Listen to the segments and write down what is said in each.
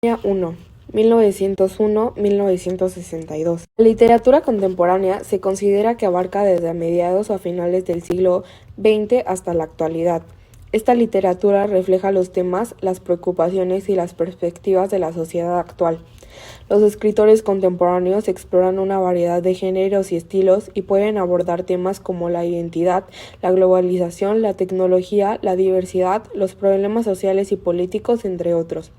1. 1901-1962. La literatura contemporánea se considera que abarca desde mediados o a finales del siglo XX hasta la actualidad. Esta literatura refleja los temas, las preocupaciones y las perspectivas de la sociedad actual. Los escritores contemporáneos exploran una variedad de géneros y estilos y pueden abordar temas como la identidad, la globalización, la tecnología, la diversidad, los problemas sociales y políticos, entre otros.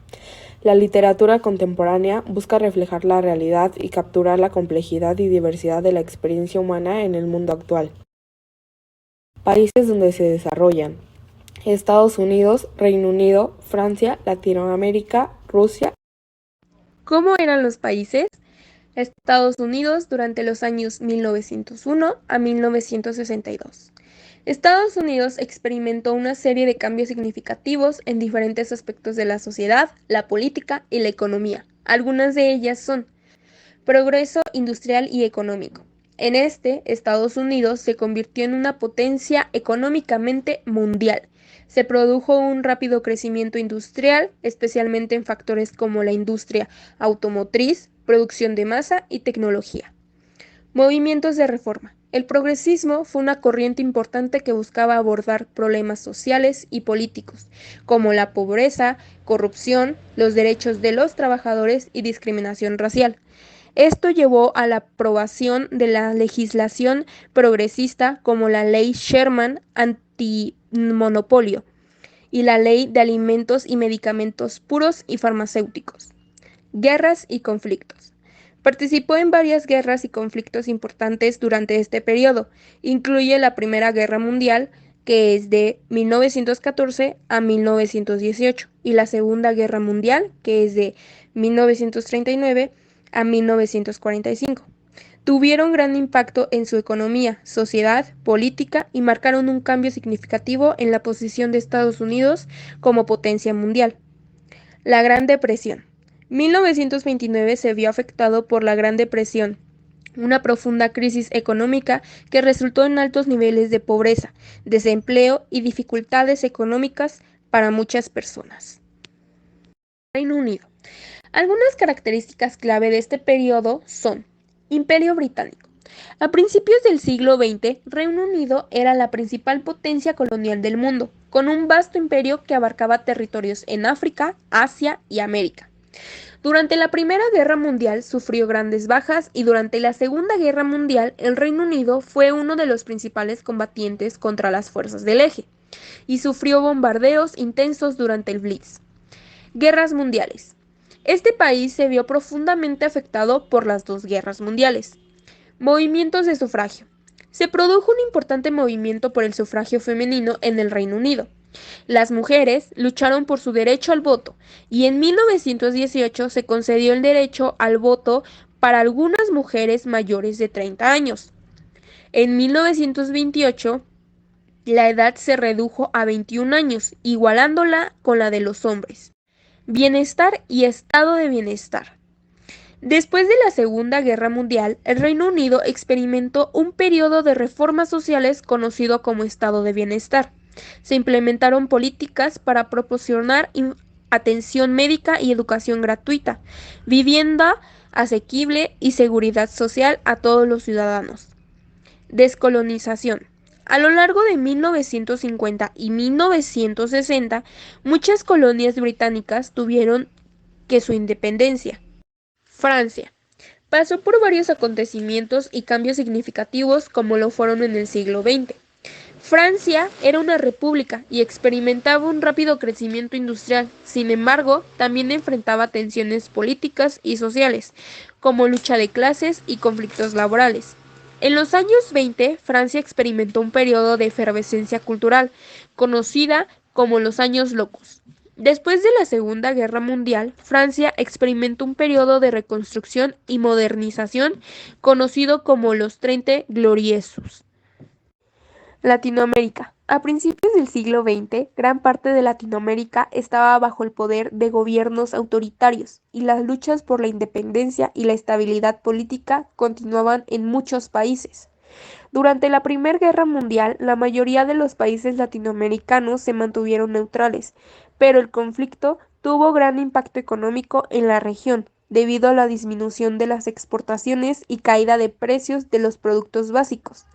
La literatura contemporánea busca reflejar la realidad y capturar la complejidad y diversidad de la experiencia humana en el mundo actual. Países donde se desarrollan: Estados Unidos, Reino Unido, Francia, Latinoamérica, Rusia. ¿Cómo eran los países? Estados Unidos durante los años 1901 a 1962. Estados Unidos experimentó una serie de cambios significativos en diferentes aspectos de la sociedad, la política y la economía. Algunas de ellas son: progreso industrial y económico. En Estados Unidos se convirtió en una potencia económicamente mundial. Se produjo un rápido crecimiento industrial, especialmente en factores como la industria automotriz, producción de masa y tecnología. Movimientos de reforma. El progresismo fue una corriente importante que buscaba abordar problemas sociales y políticos, como la pobreza, corrupción, los derechos de los trabajadores y discriminación racial. Esto llevó a la aprobación de la legislación progresista como la Ley Sherman antimonopolio y la Ley de Alimentos y Medicamentos Puros y Farmacéuticos. Guerras y conflictos. Participó en varias guerras y conflictos importantes durante este periodo. Incluye la Primera Guerra Mundial, que es de 1914 a 1918, y la Segunda Guerra Mundial, que es de 1939 a 1945. Tuvieron gran impacto en su economía, sociedad, política y marcaron un cambio significativo en la posición de Estados Unidos como potencia mundial. La Gran Depresión. 1929 se vio afectado por la Gran Depresión, una profunda crisis económica que resultó en altos niveles de pobreza, desempleo y dificultades económicas para muchas personas. Reino Unido. Algunas características clave de este periodo son: Imperio Británico. A principios del siglo XX, Reino Unido era la principal potencia colonial del mundo, con un vasto imperio que abarcaba territorios en África, Asia y América. Durante la Primera Guerra Mundial sufrió grandes bajas y durante la Segunda Guerra Mundial el Reino Unido fue uno de los principales combatientes contra las fuerzas del Eje y sufrió bombardeos intensos durante el Blitz. Guerras mundiales. Este país se vio profundamente afectado por las dos guerras mundiales. Movimientos de sufragio. Se produjo un importante movimiento por el sufragio femenino en el Reino Unido. Las mujeres lucharon por su derecho al voto y en 1918 se concedió el derecho al voto para algunas mujeres mayores de 30 años. En 1928, la edad se redujo a 21 años, igualándola con la de los hombres. Bienestar y estado de bienestar. Después de la Segunda Guerra Mundial, el Reino Unido experimentó un periodo de reformas sociales conocido como estado de bienestar. Se implementaron políticas para proporcionar atención médica y educación gratuita, vivienda asequible y seguridad social a todos los ciudadanos. Descolonización. A lo largo de 1950 y 1960, muchas colonias británicas tuvieron que su independencia. Francia. Pasó por varios acontecimientos y cambios significativos como lo fueron en el siglo XX. Francia era una república y experimentaba un rápido crecimiento industrial. Sin embargo, también enfrentaba tensiones políticas y sociales, como lucha de clases y conflictos laborales. En los años 20, Francia experimentó un periodo de efervescencia cultural, conocida como los Años Locos. Después de la Segunda Guerra Mundial, Francia experimentó un periodo de reconstrucción y modernización conocido como los 30 Gloriosos. Latinoamérica. A principios del siglo XX, gran parte de Latinoamérica estaba bajo el poder de gobiernos autoritarios, y las luchas por la independencia y la estabilidad política continuaban en muchos países. Durante la Primera Guerra Mundial, la mayoría de los países latinoamericanos se mantuvieron neutrales, pero el conflicto tuvo gran impacto económico en la región, debido a la disminución de las exportaciones y caída de precios de los productos básicos.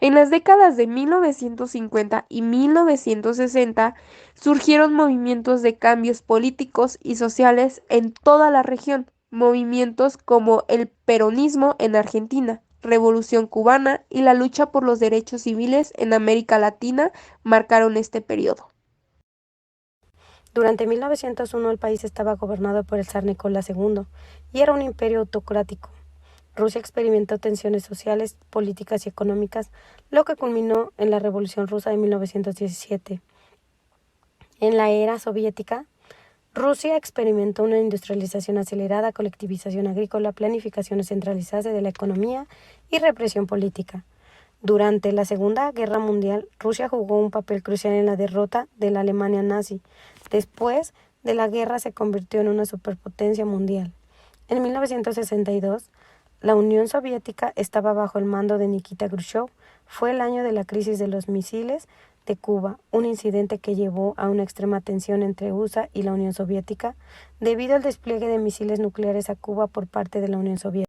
En las décadas de 1950 y 1960 surgieron movimientos de cambios políticos y sociales en toda la región, movimientos como el peronismo en Argentina, Revolución cubana y la lucha por los derechos civiles en América Latina marcaron este periodo. Durante 1901 el país estaba gobernado por el zar Nicolás II y era un imperio autocrático. Rusia experimentó tensiones sociales, políticas y económicas, lo que culminó en la Revolución Rusa de 1917. En la era soviética, Rusia experimentó una industrialización acelerada, colectivización agrícola, planificación centralizada de la economía y represión política. Durante la Segunda Guerra Mundial, Rusia jugó un papel crucial en la derrota de la Alemania nazi. Después de la guerra se convirtió en una superpotencia mundial. En 1962, la Unión Soviética estaba bajo el mando de Nikita Khrushchev. Fue el año de la crisis de los misiles de Cuba, un incidente que llevó a una extrema tensión entre USA y la Unión Soviética debido al despliegue de misiles nucleares a Cuba por parte de la Unión Soviética.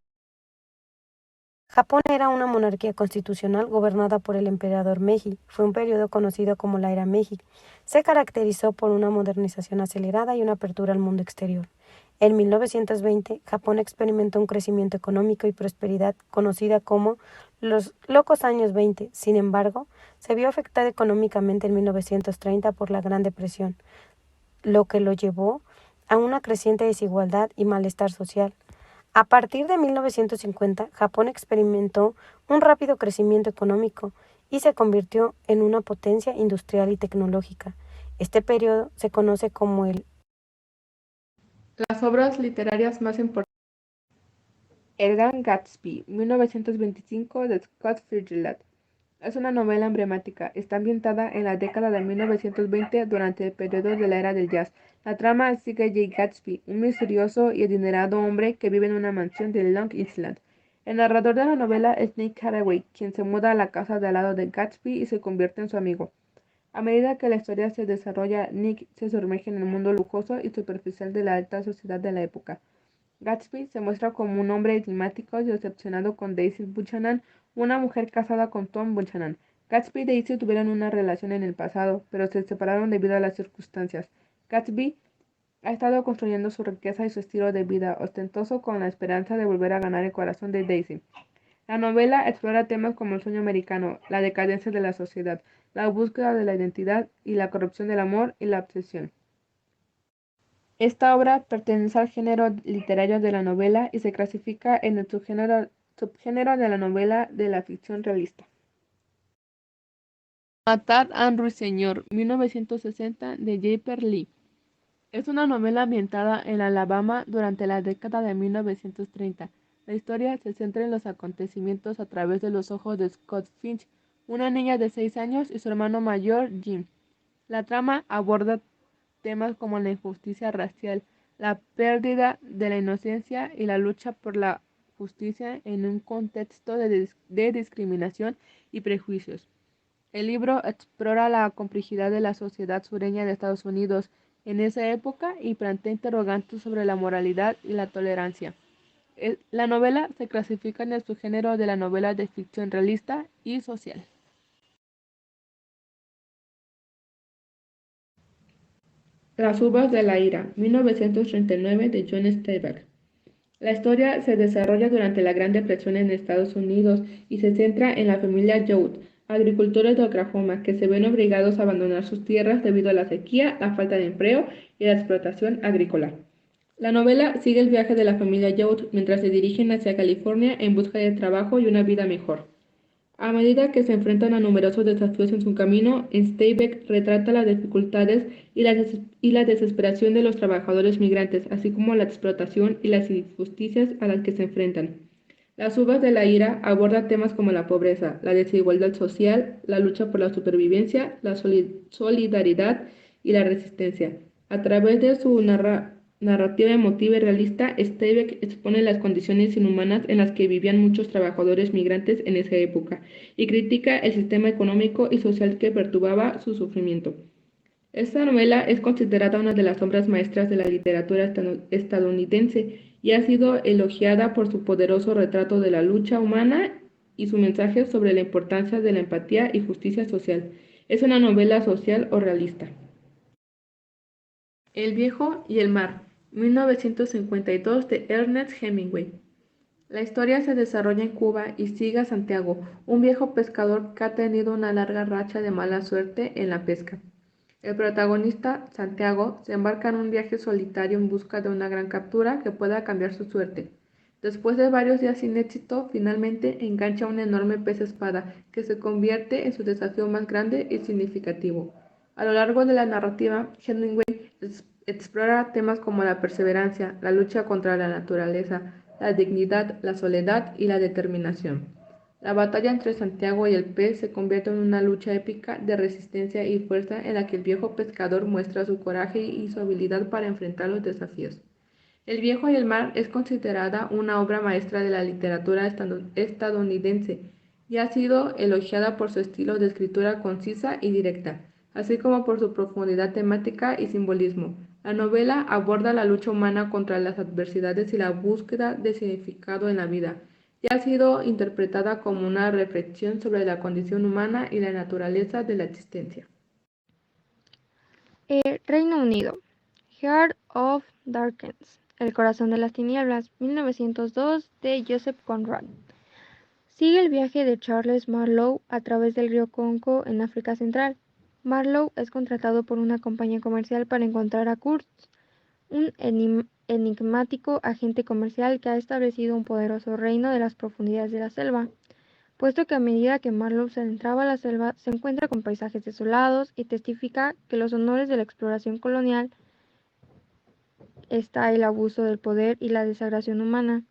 Japón era una monarquía constitucional gobernada por el emperador Meiji. Fue un periodo conocido como la era Meiji. Se caracterizó por una modernización acelerada y una apertura al mundo exterior. En 1920, Japón experimentó un crecimiento económico y prosperidad conocida como los locos años 20. Sin embargo, se vio afectado económicamente en 1930 por la Gran Depresión, lo que lo llevó a una creciente desigualdad y malestar social. A partir de 1950, Japón experimentó un rápido crecimiento económico y se convirtió en una potencia industrial y tecnológica. Este periodo se conoce como Las obras literarias más importantes. El Gran Gatsby, 1925, de Scott Fitzgerald. Es una novela emblemática. Está ambientada en la década de 1920 durante el periodo de la era del jazz. La trama sigue a Jay Gatsby, un misterioso y adinerado hombre que vive en una mansión de Long Island. El narrador de la novela es Nick Carraway, quien se muda a la casa de al lado de Gatsby y se convierte en su amigo. A medida que la historia se desarrolla, Nick se sumerge en el mundo lujoso y superficial de la alta sociedad de la época. Gatsby se muestra como un hombre enigmático y decepcionado con Daisy Buchanan, una mujer casada con Tom Buchanan. Gatsby y Daisy tuvieron una relación en el pasado, pero se separaron debido a las circunstancias. Gatsby ha estado construyendo su riqueza y su estilo de vida ostentoso con la esperanza de volver a ganar el corazón de Daisy. La novela explora temas como el sueño americano, la decadencia de la sociedad, la búsqueda de la identidad y la corrupción del amor y la obsesión. Esta obra pertenece al género literario de la novela y se clasifica en el subgénero de la novela de la ficción realista. Matar a un ruiseñor, 1960, de J. Lee. Es una novela ambientada en Alabama durante la década de 1930. La historia se centra en los acontecimientos a través de los ojos de Scott Finch, una niña de 6 años y su hermano mayor, Jim. La trama aborda temas como la injusticia racial, la pérdida de la inocencia y la lucha por la justicia en un contexto de discriminación y prejuicios. El libro explora la complejidad de la sociedad sureña de Estados Unidos en esa época y plantea interrogantes sobre la moralidad y la tolerancia. La novela se clasifica en el subgénero de la novela de ficción realista y social. Las uvas de la ira, 1939, de John Steinbeck. La historia se desarrolla durante la Gran Depresión en Estados Unidos y se centra en la familia Youth, agricultores de Oklahoma, que se ven obligados a abandonar sus tierras debido a la sequía, la falta de empleo y la explotación agrícola. La novela sigue el viaje de la familia Youth mientras se dirigen hacia California en busca de trabajo y una vida mejor. A medida que se enfrentan a numerosos desafíos en su camino, Steinbeck retrata las dificultades y la desesperación de los trabajadores migrantes, así como la explotación y las injusticias a las que se enfrentan. Las uvas de la ira aborda temas como la pobreza, la desigualdad social, la lucha por la supervivencia, la solidaridad y la resistencia. A través de su narrativa emotiva y realista, Steinbeck expone las condiciones inhumanas en las que vivían muchos trabajadores migrantes en esa época y critica el sistema económico y social que perturbaba su sufrimiento. Esta novela es considerada una de las obras maestras de la literatura estadounidense y ha sido elogiada por su poderoso retrato de la lucha humana y su mensaje sobre la importancia de la empatía y justicia social. Es una novela social o realista. El viejo y el mar, 1952 de Ernest Hemingway. La historia se desarrolla en Cuba y sigue a Santiago, un viejo pescador que ha tenido una larga racha de mala suerte en la pesca. El protagonista, Santiago, se embarca en un viaje solitario en busca de una gran captura que pueda cambiar su suerte. Después de varios días sin éxito, finalmente engancha un enorme pez espada que se convierte en su desafío más grande y significativo. A lo largo de la narrativa, Hemingway explora temas como la perseverancia, la lucha contra la naturaleza, la dignidad, la soledad y la determinación. La batalla entre Santiago y el pez se convierte en una lucha épica de resistencia y fuerza en la que el viejo pescador muestra su coraje y su habilidad para enfrentar los desafíos. El viejo y el mar es considerada una obra maestra de la literatura estadounidense y ha sido elogiada por su estilo de escritura concisa y directa, así como por su profundidad temática y simbolismo. La novela aborda la lucha humana contra las adversidades y la búsqueda de significado en la vida, y ha sido interpretada como una reflexión sobre la condición humana y la naturaleza de la existencia. Reino Unido. Heart of Darkness. El corazón de las tinieblas, 1902 de Joseph Conrad. Sigue el viaje de Charles Marlowe a través del río Congo en África Central. Marlowe es contratado por una compañía comercial para encontrar a Kurtz, un enigmático agente comercial que ha establecido un poderoso reino de las profundidades de la selva, puesto que a medida que Marlowe se adentraba a la selva se encuentra con paisajes desolados y testifica que los honores de la exploración colonial está el abuso del poder y la degradación humana.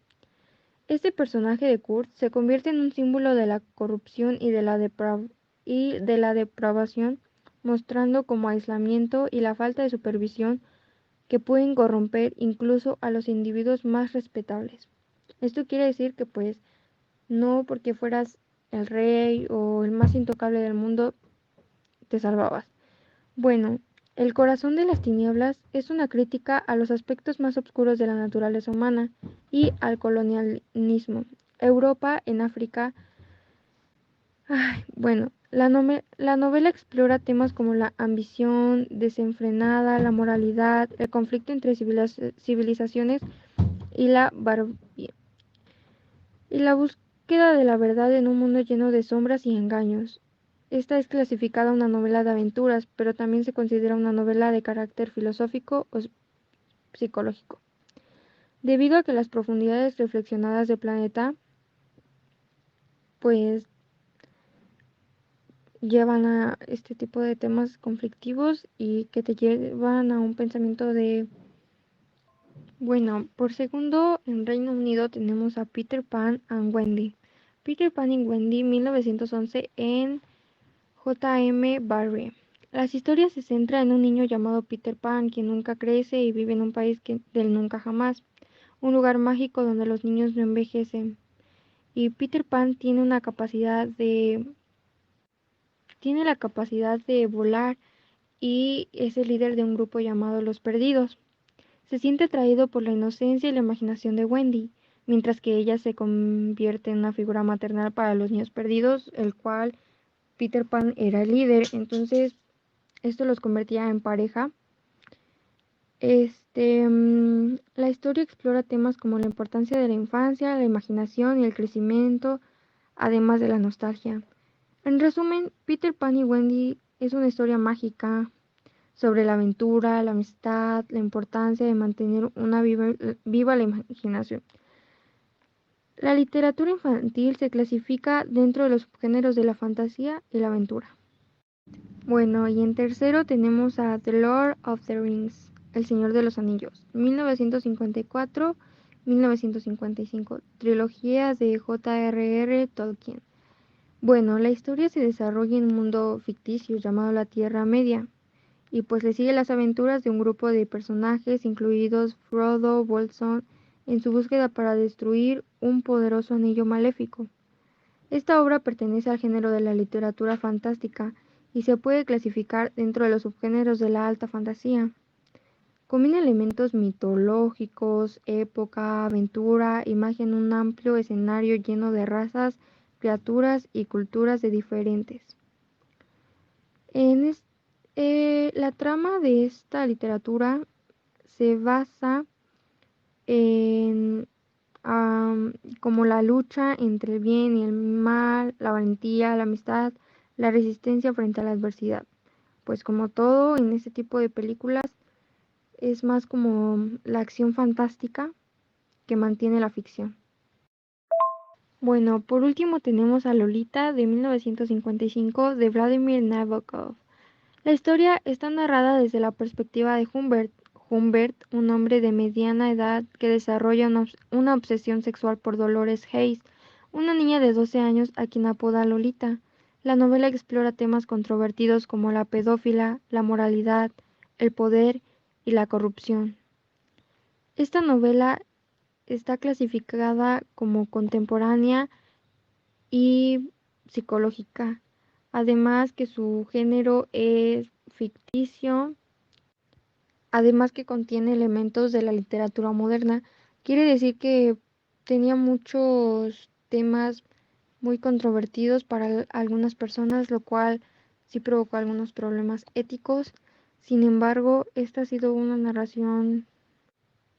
Este personaje de Kurt se convierte en un símbolo de la corrupción y de la depravación, mostrando como aislamiento y la falta de supervisión que pueden corromper incluso a los individuos más respetables. Esto quiere decir que pues no porque fueras el rey o el más intocable del mundo te salvabas. Bueno, El corazón de las tinieblas es una crítica a los aspectos más oscuros de la naturaleza humana y al colonialismo. Europa en África. La novela explora temas como la ambición desenfrenada, la moralidad, el conflicto entre civilizaciones y la barbie, y la búsqueda de la verdad en un mundo lleno de sombras y engaños. Esta es clasificada una novela de aventuras, pero también se considera una novela de carácter filosófico o psicológico, debido a que las profundidades reflexionadas del planeta, pues llevan a este tipo de temas conflictivos y que te llevan a un pensamiento de, por segundo, en Reino Unido tenemos a Peter Pan and Wendy. Peter Pan y Wendy, 1911, en J.M. Barrie. Las historias se centran en un niño llamado Peter Pan, quien nunca crece y vive en un país del nunca jamás, un lugar mágico donde los niños no envejecen. Y Peter Pan tiene la capacidad de volar y es el líder de un grupo llamado Los Perdidos. Se siente atraído por la inocencia y la imaginación de Wendy, mientras que ella se convierte en una figura maternal para los niños perdidos, el cual Peter Pan era el líder. Entonces esto los convertía en pareja. La historia explora temas como la importancia de la infancia, la imaginación y el crecimiento, además de la nostalgia. En resumen, Peter Pan y Wendy es una historia mágica sobre la aventura, la amistad, la importancia de mantener viva la imaginación. La literatura infantil se clasifica dentro de los subgéneros de la fantasía y la aventura. Y en tercero tenemos a The Lord of the Rings, El Señor de los Anillos, 1954-1955, trilogía de J.R.R. Tolkien. La historia se desarrolla en un mundo ficticio llamado la Tierra Media, y pues le sigue las aventuras de un grupo de personajes, incluidos Frodo Bolsón, en su búsqueda para destruir un poderoso anillo maléfico. Esta obra pertenece al género de la literatura fantástica y se puede clasificar dentro de los subgéneros de la alta fantasía. Combina elementos mitológicos, época, aventura y magia en un amplio escenario lleno de razas, criaturas y culturas de diferentes. La trama de esta literatura se basa en como la lucha entre el bien y el mal, la valentía, la amistad, la resistencia frente a la adversidad. Pues como todo en este tipo de películas, es más como la acción fantástica que mantiene la ficción. Bueno, por último tenemos a Lolita de 1955 de Vladimir Nabokov. La historia está narrada desde la perspectiva de Humbert. Humbert, un hombre de mediana edad que desarrolla una obsesión sexual por Dolores Hayes, una niña de 12 años a quien apoda Lolita. La novela explora temas controvertidos como la pedófila, la moralidad, el poder y la corrupción. Esta novela está clasificada como contemporánea y psicológica, además que su género es ficticio, además que contiene elementos de la literatura moderna. Quiere decir que tenía muchos temas muy controvertidos para algunas personas, lo cual sí provocó algunos problemas éticos. Sin embargo, esta ha sido una narración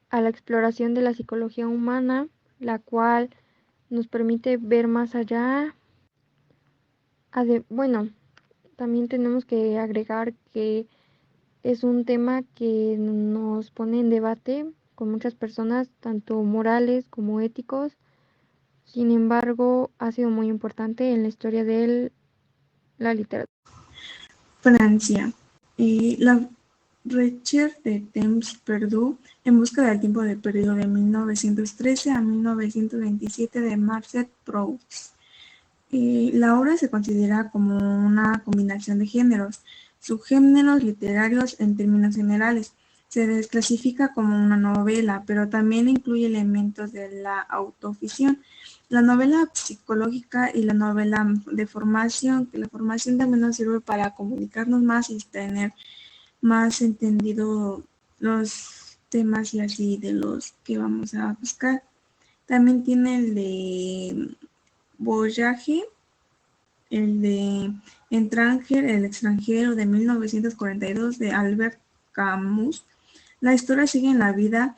a la exploración de la psicología humana, la cual nos permite ver más allá. Bueno, también tenemos que agregar que es un tema que nos pone en debate con muchas personas, tanto morales como éticos. Sin embargo, ha sido muy importante en la historia de la literatura. Francia. La Recherche de temps perdu en busca del tiempo perdido de 1913 a 1927 de Marcel Proust. La obra se considera como una combinación de géneros, subgéneros literarios en términos generales. Se desclasifica como una novela, pero también incluye elementos de la autoficción, la novela psicológica y la novela de formación, que la formación también nos sirve para comunicarnos más y tener más entendido los temas y así de los que vamos a buscar. También tiene el de Voyage, el de El extranjero de 1942 de Albert Camus. La historia sigue en la vida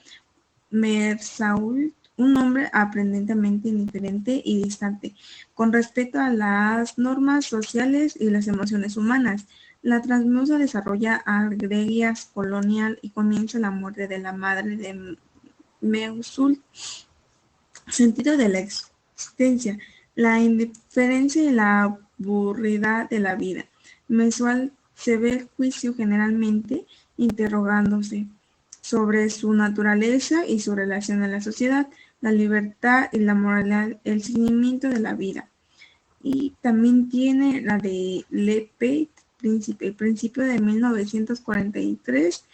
Mersault, un hombre aparentemente indiferente y distante con respecto a las normas sociales y las emociones humanas. La transmusa desarrolla agregias colonial y comienza la muerte de la madre de Meursault. Sentido de la existencia, la indiferencia y la aburrida de la vida. Mensual se ve el juicio generalmente interrogándose sobre su naturaleza y su relación a la sociedad, la libertad y la moralidad, el seguimiento de la vida. Y también tiene la de Le Petit Príncipe, el principio de 1943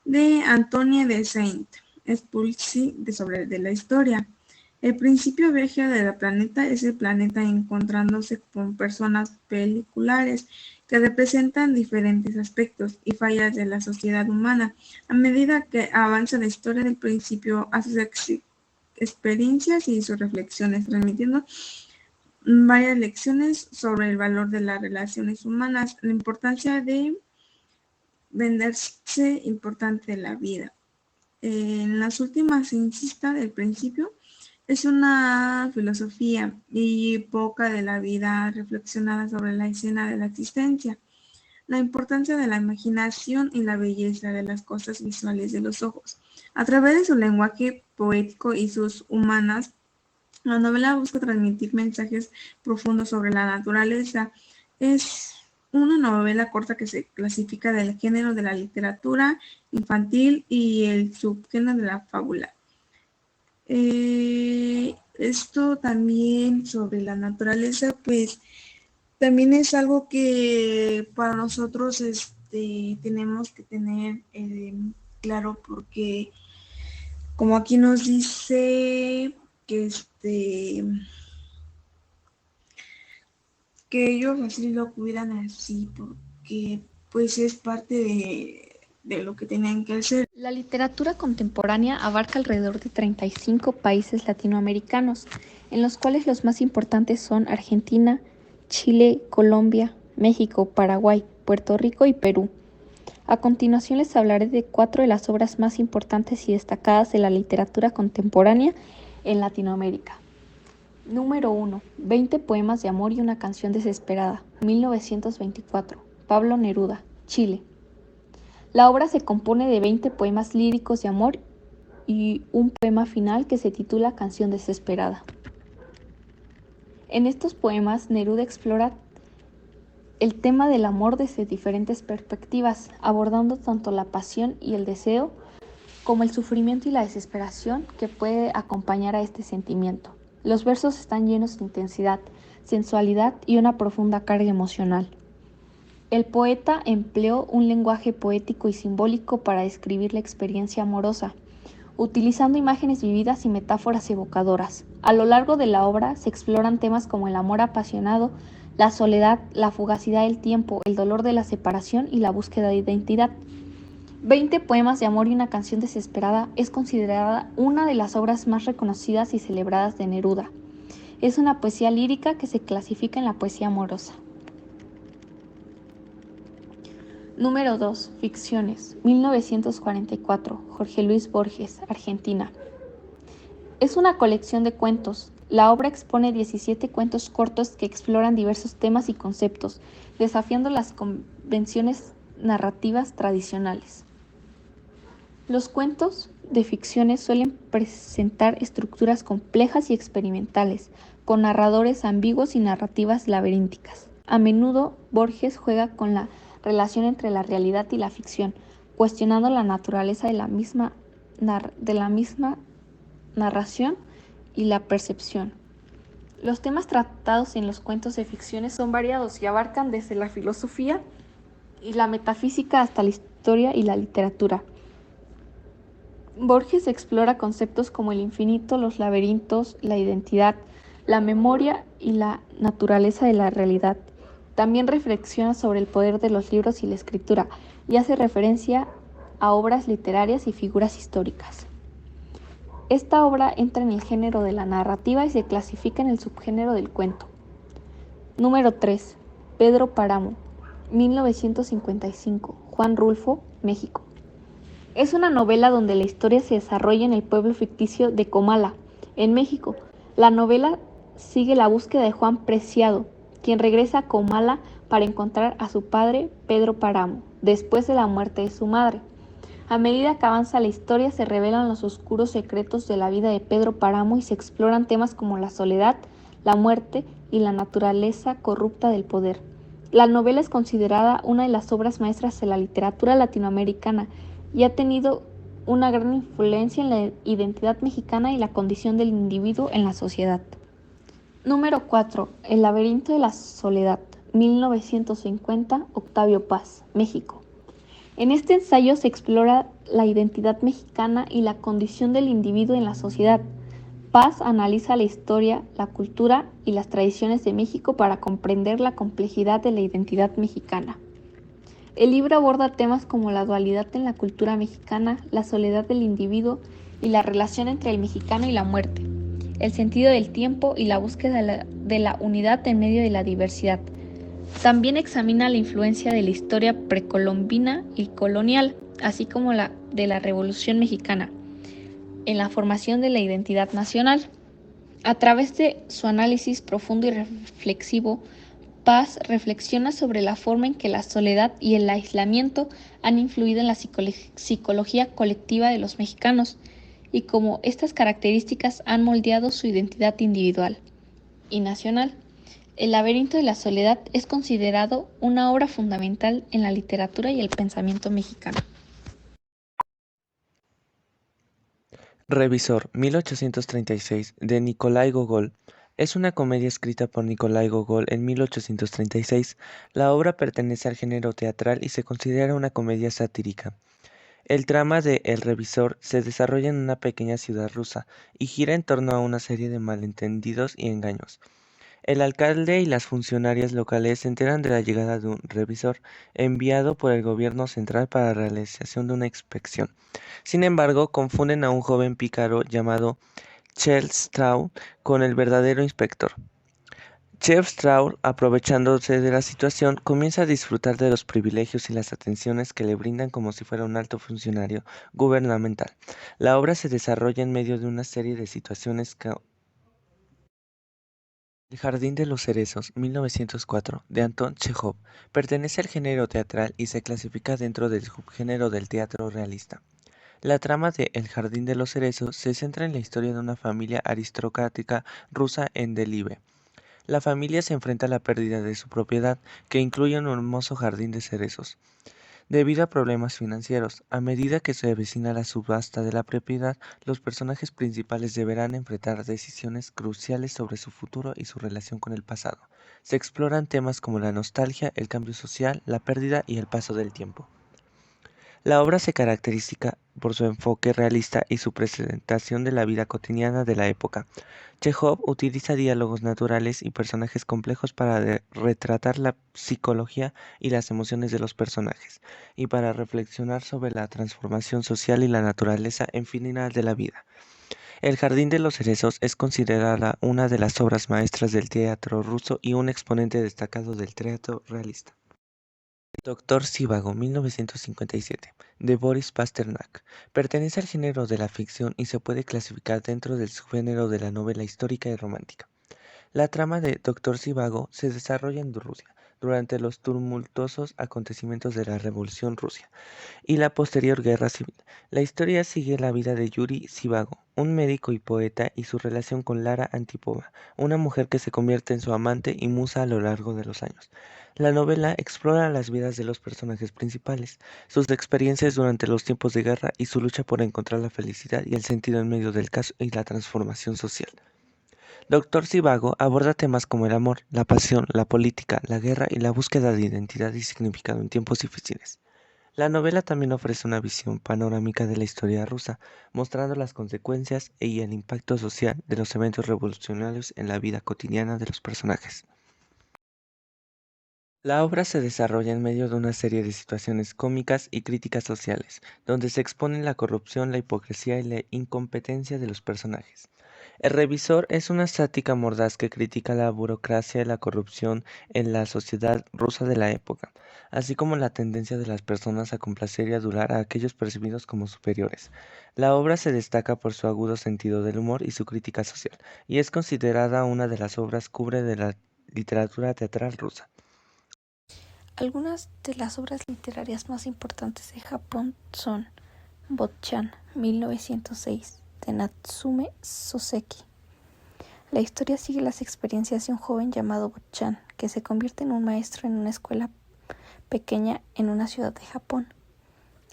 de Antoine de Saint-Exupéry de la historia. El principio viaje del planeta es el planeta encontrándose con personas peculiares que representan diferentes aspectos y fallas de la sociedad humana. A medida que avanza la historia del principio a sus experiencias y sus reflexiones, transmitiendo varias lecciones sobre el valor de las relaciones humanas, la importancia de venderse importante de la vida. En las últimas insista del principio, es una filosofía y poca de la vida reflexionada sobre la escena de la existencia, la importancia de la imaginación y la belleza de las cosas visuales de los ojos. A través de su lenguaje poético y sus humanas, la novela busca transmitir mensajes profundos sobre la naturaleza. Es una novela corta que se clasifica del género de la literatura infantil y el subgénero de la fábula. Esto también sobre la naturaleza, pues también es algo que para nosotros tenemos que tener claro, porque como aquí nos dice que que ellos así lo cuidan así, que pues es parte de lo que tenían que hacer. La literatura contemporánea abarca alrededor de 35 países latinoamericanos, en los cuales los más importantes son Argentina, Chile, Colombia, México, Paraguay, Puerto Rico y Perú. A continuación les hablaré de 4 de las obras más importantes y destacadas de la literatura contemporánea en Latinoamérica. Número 1. 20 poemas de amor y una canción desesperada, 1924. Pablo Neruda, Chile. La obra se compone de 20 poemas líricos de amor y un poema final que se titula Canción desesperada. En estos poemas, Neruda explora el tema del amor desde diferentes perspectivas, abordando tanto la pasión y el deseo como el sufrimiento y la desesperación que puede acompañar a este sentimiento. Los versos están llenos de intensidad, sensualidad y una profunda carga emocional. El poeta empleó un lenguaje poético y simbólico para describir la experiencia amorosa, utilizando imágenes vividas y metáforas evocadoras. A lo largo de la obra se exploran temas como el amor apasionado, la soledad, la fugacidad del tiempo, el dolor de la separación y la búsqueda de identidad. 20 poemas de amor y una canción desesperada es considerada una de las obras más reconocidas y celebradas de Neruda. Es una poesía lírica que se clasifica en la poesía amorosa. Número 2. Ficciones, 1944. Jorge Luis Borges, Argentina. Es una colección de cuentos. La obra expone 17 cuentos cortos que exploran diversos temas y conceptos, desafiando las convenciones narrativas tradicionales. Los cuentos de ficciones suelen presentar estructuras complejas y experimentales, con narradores ambiguos y narrativas laberínticas. A menudo, Borges juega con la relación entre la realidad y la ficción, cuestionando la naturaleza de la misma narración y la percepción. Los temas tratados en los cuentos de ficciones son variados y abarcan desde la filosofía y la metafísica hasta la historia y la literatura. Borges explora conceptos como el infinito, los laberintos, la identidad, la memoria y la naturaleza de la realidad. También reflexiona sobre el poder de los libros y la escritura y hace referencia a obras literarias y figuras históricas. Esta obra entra en el género de la narrativa y se clasifica en el subgénero del cuento. Número 3. Pedro Páramo, 1955. Juan Rulfo, México. Es una novela donde la historia se desarrolla en el pueblo ficticio de Comala, en México. La novela sigue la búsqueda de Juan Preciado, quien regresa a Comala para encontrar a su padre, Pedro Páramo, después de la muerte de su madre. A medida que avanza la historia, se revelan los oscuros secretos de la vida de Pedro Páramo y se exploran temas como la soledad, la muerte y la naturaleza corrupta del poder. La novela es considerada una de las obras maestras de la literatura latinoamericana y ha tenido una gran influencia en la identidad mexicana y la condición del individuo en la sociedad. Número 4. El laberinto de la soledad, 1950. Octavio Paz, México. En este ensayo se explora la identidad mexicana y la condición del individuo en la sociedad. Paz analiza la historia, la cultura y las tradiciones de México para comprender la complejidad de la identidad mexicana. El libro aborda temas como la dualidad en la cultura mexicana, la soledad del individuo y la relación entre el mexicano y la muerte, el sentido del tiempo y la búsqueda de la unidad en medio de la diversidad. También examina la influencia de la historia precolombina y colonial, así como la de la Revolución Mexicana, en la formación de la identidad nacional. A través de su análisis profundo y reflexivo, Paz reflexiona sobre la forma en que la soledad y el aislamiento han influido en la psicología colectiva de los mexicanos y cómo estas características han moldeado su identidad individual y nacional. El laberinto de la soledad es considerado una obra fundamental en la literatura y el pensamiento mexicano. Revisor, 1836, de Nikolai Gogol. Es una comedia escrita por Nikolai Gogol en 1836. La obra pertenece al género teatral y se considera una comedia satírica. El trama de El Revisor se desarrolla en una pequeña ciudad rusa y gira en torno a una serie de malentendidos y engaños. El alcalde y las funcionarias locales se enteran de la llegada de un revisor enviado por el gobierno central para la realización de una inspección. Sin embargo, confunden a un joven pícaro llamado Charles Straub con el verdadero inspector. Chef Straub, aprovechándose de la situación, comienza a disfrutar de los privilegios y las atenciones que le brindan como si fuera un alto funcionario gubernamental. La obra se desarrolla en medio de una serie de situaciones El jardín de los cerezos, 1904, de Anton Chejov, pertenece al género teatral y se clasifica dentro del subgénero del teatro realista. La trama de El jardín de los cerezos se centra en la historia de una familia aristocrática rusa en Delive. La familia se enfrenta a la pérdida de su propiedad, que incluye un hermoso jardín de cerezos, debido a problemas financieros. A medida que se avecina la subasta de la propiedad, los personajes principales deberán enfrentar decisiones cruciales sobre su futuro y su relación con el pasado. Se exploran temas como la nostalgia, el cambio social, la pérdida y el paso del tiempo. La obra se caracteriza por su enfoque realista y su presentación de la vida cotidiana de la época. Chejov utiliza diálogos naturales y personajes complejos para retratar la psicología y las emociones de los personajes, y para reflexionar sobre la transformación social y la naturaleza en final de la vida. El Jardín de los Cerezos es considerada una de las obras maestras del teatro ruso y un exponente destacado del teatro realista. Doctor Zhivago, 1957, de Boris Pasternak, pertenece al género de la ficción y se puede clasificar dentro del subgénero de la novela histórica y romántica. La trama de Doctor Zhivago se desarrolla en Rusia, durante los tumultuosos acontecimientos de la Revolución Rusa y la posterior Guerra Civil. La historia sigue la vida de Yuri Zhivago, un médico y poeta, y su relación con Lara Antipova, una mujer que se convierte en su amante y musa a lo largo de los años. La novela explora las vidas de los personajes principales, sus experiencias durante los tiempos de guerra y su lucha por encontrar la felicidad y el sentido en medio del caos y la transformación social. Doctor Zhivago aborda temas como el amor, la pasión, la política, la guerra y la búsqueda de identidad y significado en tiempos difíciles. La novela también ofrece una visión panorámica de la historia rusa, mostrando las consecuencias y el impacto social de los eventos revolucionarios en la vida cotidiana de los personajes. La obra se desarrolla en medio de una serie de situaciones cómicas y críticas sociales, donde se exponen la corrupción, la hipocresía y la incompetencia de los personajes. El revisor es una sátira mordaz que critica la burocracia y la corrupción en la sociedad rusa de la época, así como la tendencia de las personas a complacer y adular a aquellos percibidos como superiores. La obra se destaca por su agudo sentido del humor y su crítica social, y es considerada una de las obras cumbre de la literatura teatral rusa. Algunas de las obras literarias más importantes de Japón son Bot-chan, 1906, de Natsume Soseki. La historia sigue las experiencias de un joven llamado Bot-chan, que se convierte en un maestro en una escuela pequeña en una ciudad de Japón.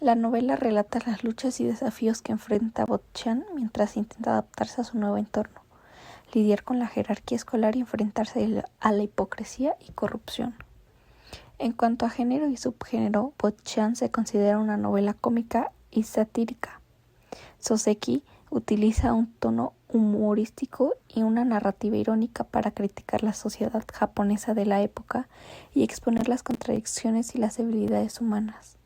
La novela relata las luchas y desafíos que enfrenta Bot-chan mientras intenta adaptarse a su nuevo entorno, lidiar con la jerarquía escolar y enfrentarse a la hipocresía y corrupción. En cuanto a género y subgénero, Bot-chan se considera una novela cómica y satírica. Soseki utiliza un tono humorístico y una narrativa irónica para criticar la sociedad japonesa de la época y exponer las contradicciones y las debilidades humanas.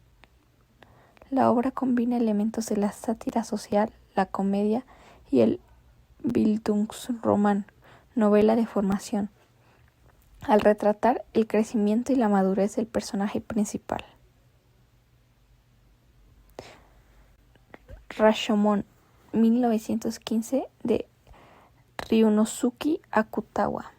La obra combina elementos de la sátira social, la comedia y el Bildungsroman, novela de formación, al retratar el crecimiento y la madurez del personaje principal. Rashomon, 1915, de Ryunosuke Akutagawa.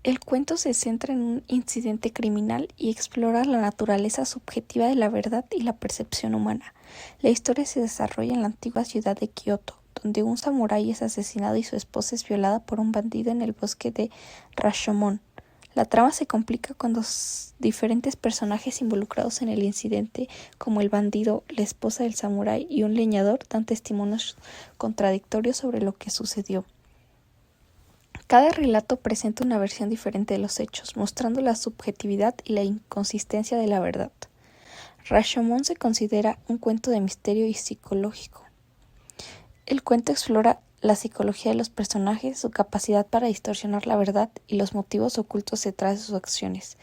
El cuento se centra en un incidente criminal y explora la naturaleza subjetiva de la verdad y la percepción humana. La historia se desarrolla en la antigua ciudad de Kioto, donde un samurái es asesinado y su esposa es violada por un bandido en el bosque de Rashomon. La trama se complica cuando diferentes personajes involucrados en el incidente, como el bandido, la esposa del samurái y un leñador, dan testimonios contradictorios sobre lo que sucedió. Cada relato presenta una versión diferente de los hechos, mostrando la subjetividad y la inconsistencia de la verdad. Rashomon se considera un cuento de misterio y psicológico. El cuento explora la psicología de los personajes, su capacidad para distorsionar la verdad y los motivos ocultos detrás de sus acciones.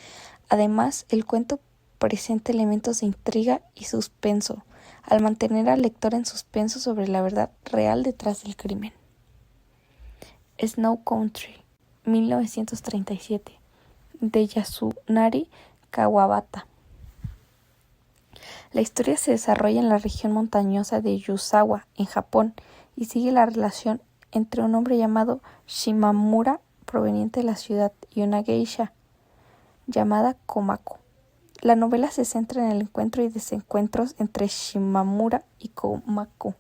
Además, el cuento presenta elementos de intriga y suspenso, al mantener al lector en suspenso sobre la verdad real detrás del crimen. Snow Country, 1937, de Yasunari Kawabata. La historia se desarrolla en la región montañosa de Yuzawa, en Japón, y sigue la relación entre un hombre llamado Shimamura, proveniente de la ciudad, y una geisha llamada Komako. La novela se centra en el encuentro y desencuentros entre Shimamura y Komako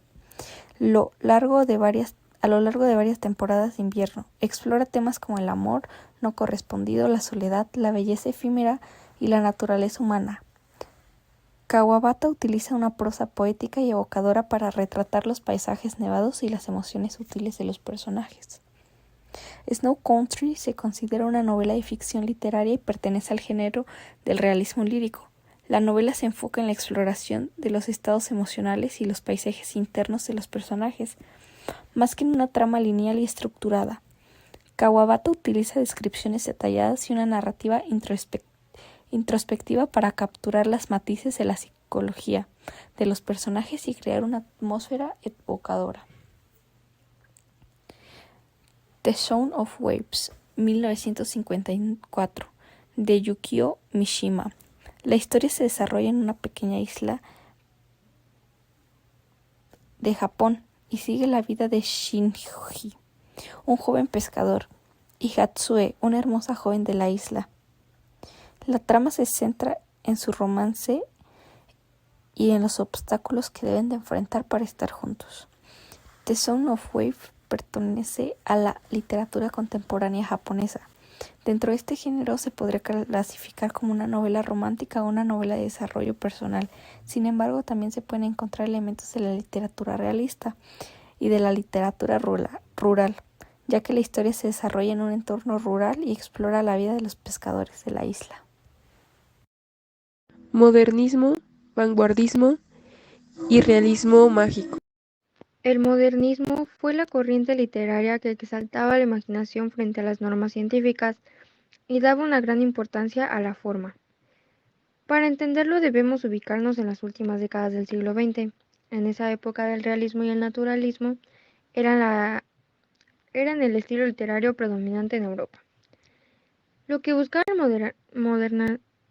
a lo largo de varias temporadas de invierno. Explora temas como el amor no correspondido, la soledad, la belleza efímera y la naturaleza humana. Kawabata utiliza una prosa poética y evocadora para retratar los paisajes nevados y las emociones sutiles de los personajes. Snow Country se considera una novela de ficción literaria y pertenece al género del realismo lírico. La novela se enfoca en la exploración de los estados emocionales y los paisajes internos de los personajes, más que en una trama lineal y estructurada. Kawabata utiliza descripciones detalladas y una narrativa introspectiva para capturar los matices de la psicología de los personajes y crear una atmósfera evocadora. The Sound of Waves, 1954, de Yukio Mishima. La historia se desarrolla en una pequeña isla de Japón y sigue la vida de Shinji, un joven pescador, y Hatsue, una hermosa joven de la isla. La trama se centra en su romance y en los obstáculos que deben de enfrentar para estar juntos. The Sound of Wave pertenece a la literatura contemporánea japonesa. Dentro de este género se podría clasificar como una novela romántica o una novela de desarrollo personal. Sin embargo, también se pueden encontrar elementos de la literatura realista y de la literatura rural, ya que la historia se desarrolla en un entorno rural y explora la vida de los pescadores de la isla. Modernismo, vanguardismo y realismo mágico. El modernismo fue la corriente literaria que exaltaba la imaginación frente a las normas científicas y daba una gran importancia a la forma. Para entenderlo debemos ubicarnos en las últimas décadas del siglo XX. En esa época el realismo y el naturalismo eran el estilo literario predominante en Europa. Lo que buscaba el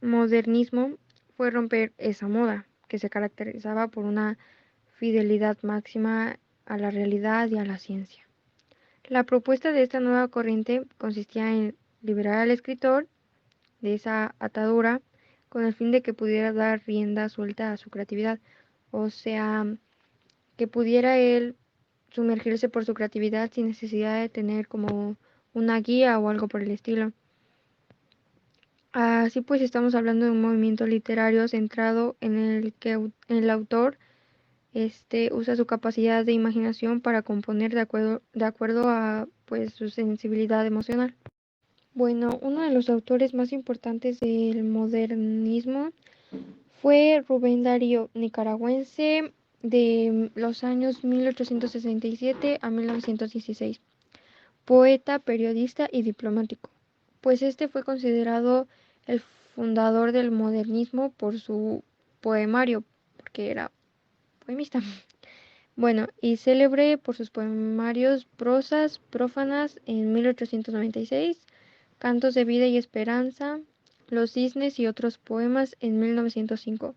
modernismo fue romper esa moda, que se caracterizaba por una fidelidad máxima a la realidad y a la ciencia. La propuesta de esta nueva corriente consistía en liberar al escritor de esa atadura con el fin de que pudiera dar rienda suelta a su creatividad, o sea, que pudiera él sumergirse por su creatividad sin necesidad de tener como una guía o algo por el estilo. Así pues, estamos hablando de un movimiento literario centrado en el que el autor usa su capacidad de imaginación para componer de acuerdo a pues, su sensibilidad emocional. Bueno, uno de los autores más importantes del modernismo fue Rubén Darío, nicaragüense de los años 1867 a 1916, poeta, periodista y diplomático, pues fue considerado el fundador del modernismo por su poemario, porque era poemista. Bueno, y célebre por sus poemarios Prosas prófanas en 1896, Cantos de vida y esperanza, Los cisnes y otros poemas en 1905,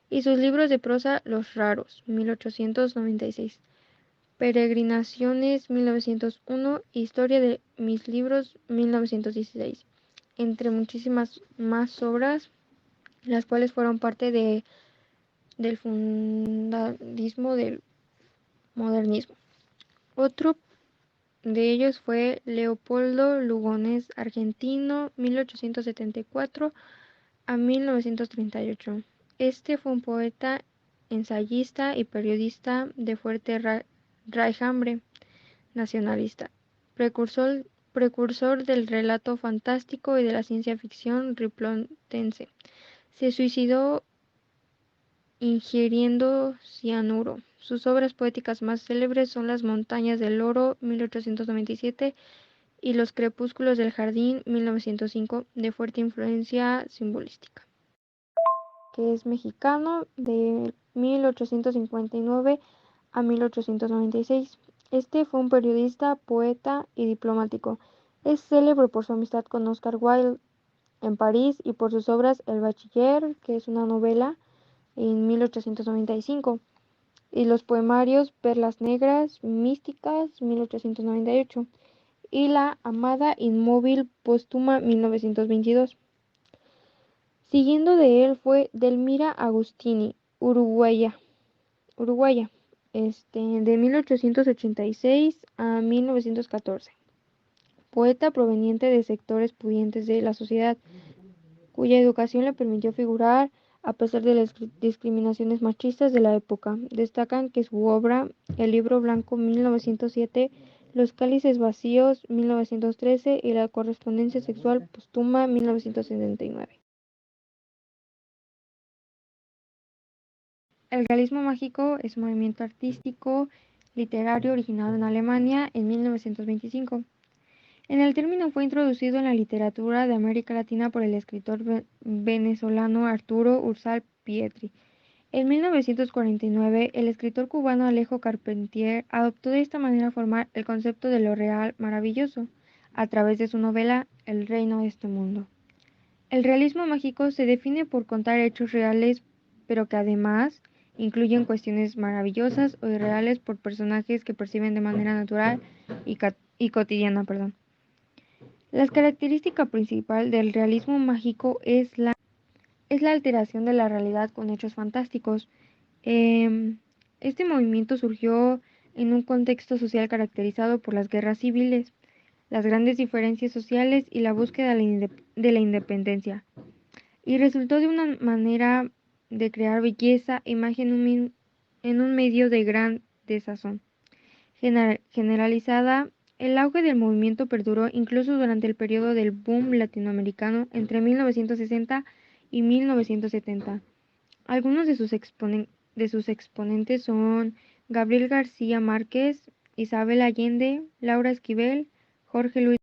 y sus libros de prosa Los raros, 1896, Peregrinaciones, 1901, Historia de mis libros, 1916, entre muchísimas más obras, las cuales fueron parte del fundadismo del modernismo. Otro de ellos fue Leopoldo Lugones, argentino, 1874 a 1938. Fue un poeta, ensayista y periodista de fuerte raigambre nacionalista, precursor del relato fantástico y de la ciencia ficción ripoltense. Se suicidó ingiriendo cianuro. Sus obras poéticas más célebres son Las montañas del oro, 1897, y Los crepúsculos del jardín, 1905, de fuerte influencia simbolística. Que es mexicano, de 1859 a 1896. Este fue un periodista, poeta y diplomático. Es célebre por su amistad con Oscar Wilde en París y por sus obras El Bachiller, que es una novela, en 1895, y los poemarios Perlas Negras, Místicas, 1898, y La Amada Inmóvil Póstuma, 1922. Siguiendo de él fue Delmira Agustini, uruguaya, de 1886 a 1914, poeta proveniente de sectores pudientes de la sociedad, cuya educación le permitió figurar a pesar de las discriminaciones machistas de la época. Destacan que su obra, El Libro Blanco, 1907, Los cálices vacíos, 1913, y La correspondencia sexual póstuma, 1979. El realismo mágico es un movimiento artístico literario originado en Alemania en 1925. En el término fue introducido en la literatura de América Latina por el escritor venezolano Arturo Uslar Pietri. En 1949, el escritor cubano Alejo Carpentier adoptó de esta manera formal el concepto de lo real maravilloso, a través de su novela El reino de este mundo. El realismo mágico se define por contar hechos reales, pero que además incluyen cuestiones maravillosas o irreales por personajes que perciben de manera natural y cotidiana. La característica principal del realismo mágico es la alteración de la realidad con hechos fantásticos. Este movimiento surgió en un contexto social caracterizado por las guerras civiles, las grandes diferencias sociales y la búsqueda de la independencia, y resultó de una manera de crear belleza e imagen en un medio de gran desazón generalizada. El auge del movimiento perduró incluso durante el periodo del boom latinoamericano entre 1960 y 1970. Algunos de sus exponentes son Gabriel García Márquez, Isabel Allende, Laura Esquivel, Jorge Luis.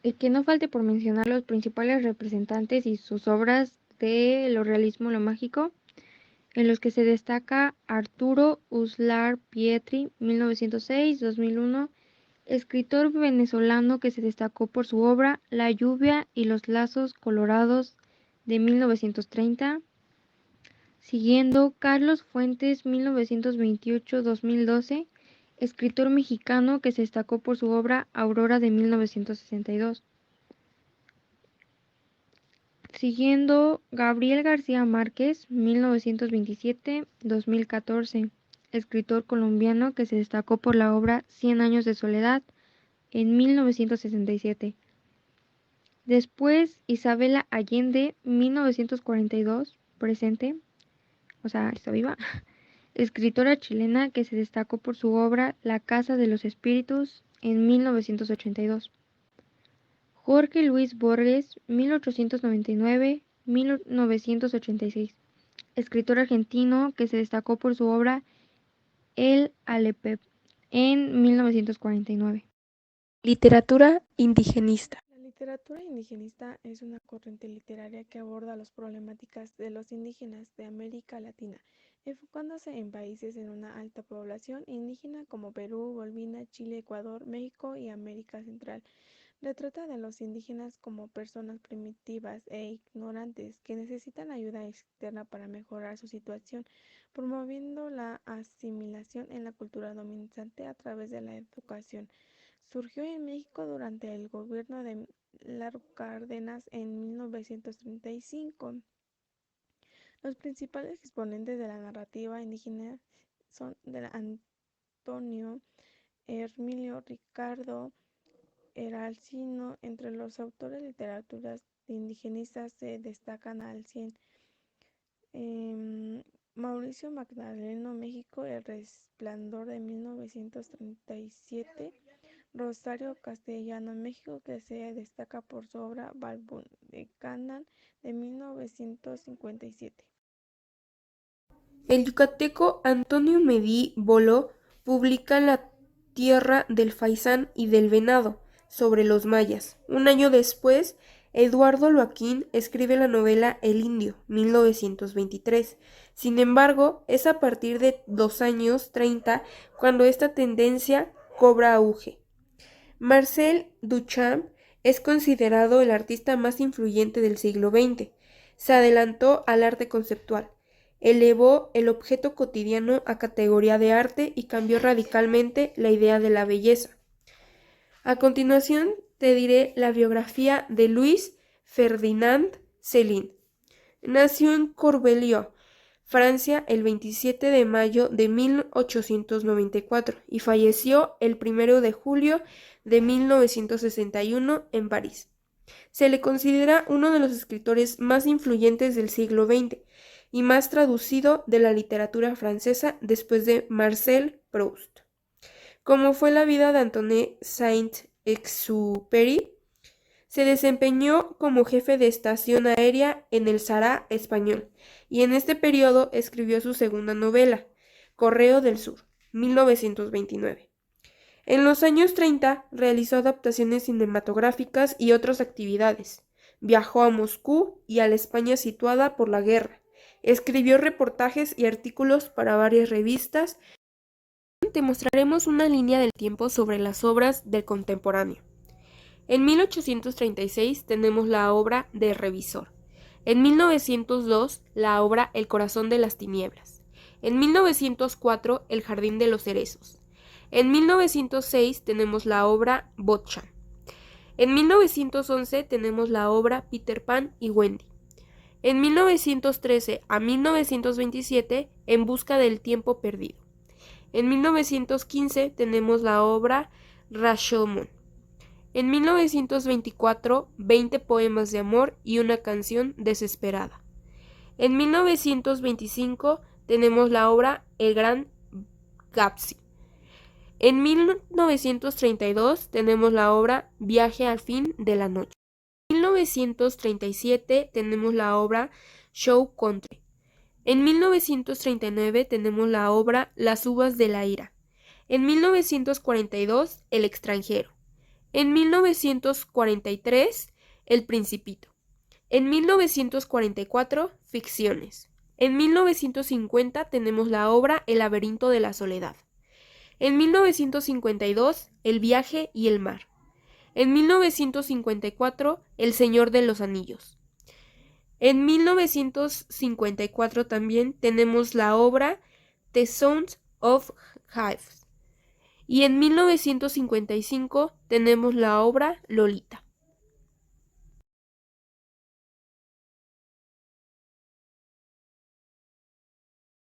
Y que no falte por mencionar los principales representantes y sus obras de lo realismo, lo mágico, en los que se destaca Arturo Uslar Pietri, 1906-2001, escritor venezolano que se destacó por su obra La lluvia y los lazos colorados, de 1930. Siguiendo, Carlos Fuentes, 1928-2012, escritor mexicano que se destacó por su obra Aurora, de 1962. Siguiendo, Gabriel García Márquez, 1927-2014, escritor colombiano que se destacó por la obra Cien años de soledad, en 1967. Después, Isabela Allende, 1942, presente, o sea, está viva, escritora chilena que se destacó por su obra La Casa de los Espíritus, en 1982. Jorge Luis Borges, 1899-1986, escritor argentino que se destacó por su obra El Alepep, en 1949. Literatura indigenista. La literatura indigenista es una corriente literaria que aborda las problemáticas de los indígenas de América Latina, enfocándose en países en una alta población indígena como Perú, Bolivia, Chile, Ecuador, México y América Central. Retrata a los indígenas como personas primitivas e ignorantes que necesitan ayuda externa para mejorar su situación, promoviendo la asimilación en la cultura dominante a través de la educación. Surgió en México durante el gobierno de Lázaro Cárdenas en 1935. Los principales exponentes de la narrativa indígena son Antonio Hermilio Ricardo Eralcino. Entre los autores de literaturas indigenistas se destacan Alcien, Mauricio Magdaleno, México, El Resplandor, de 1937, Rosario Castellano, México, que se destaca por su obra Balbucenan, de 1957. El yucateco Antonio Medí Bolo publica La tierra del faisán y del venado sobre los mayas. Un año después, Eduardo Loaquín escribe la novela El Indio, 1923. Sin embargo, es a partir de los años 30 cuando esta tendencia cobra auge. Marcel Duchamp es considerado el artista más influyente del siglo XX. Se adelantó al arte conceptual, elevó el objeto cotidiano a categoría de arte y cambió radicalmente la idea de la belleza. A continuación te diré la biografía de Louis Ferdinand Céline. Nació en Corbeil, Francia, el 27 de mayo de 1894 y falleció el 1 de julio de 1961 en París. Se le considera uno de los escritores más influyentes del siglo XX y más traducido de la literatura francesa después de Marcel Proust. Como fue la vida de Antoine Saint-Exupéry, se desempeñó como jefe de estación aérea en el Sahara español y en este periodo escribió su segunda novela, Correo del Sur, 1929. En los años 30 realizó adaptaciones cinematográficas y otras actividades. Viajó a Moscú y a la España situada por la guerra. Escribió reportajes y artículos para varias revistas. Te mostraremos una línea del tiempo sobre las obras del contemporáneo. En 1836 tenemos la obra de Revisor. En 1902 la obra El corazón de las tinieblas. En 1904 El jardín de los cerezos. En 1906 tenemos la obra Botchan. En 1911 tenemos la obra Peter Pan y Wendy. En 1913 a 1927 En busca del tiempo perdido. En 1915 tenemos la obra Rashomon. En 1924, 20 poemas de amor y una canción desesperada. En 1925 tenemos la obra El Gran Gatsby. En 1932 tenemos la obra Viaje al fin de la noche. En 1937 tenemos la obra Show Country. En 1939 tenemos la obra Las uvas de la ira. En 1942 El extranjero. En 1943 El Principito. En 1944 Ficciones. En 1950 tenemos la obra El laberinto de la soledad. En 1952 El viaje y el mar. En 1954 El Señor de los Anillos. En 1954 también tenemos la obra The Sound of Hives. Y en 1955 tenemos la obra Lolita.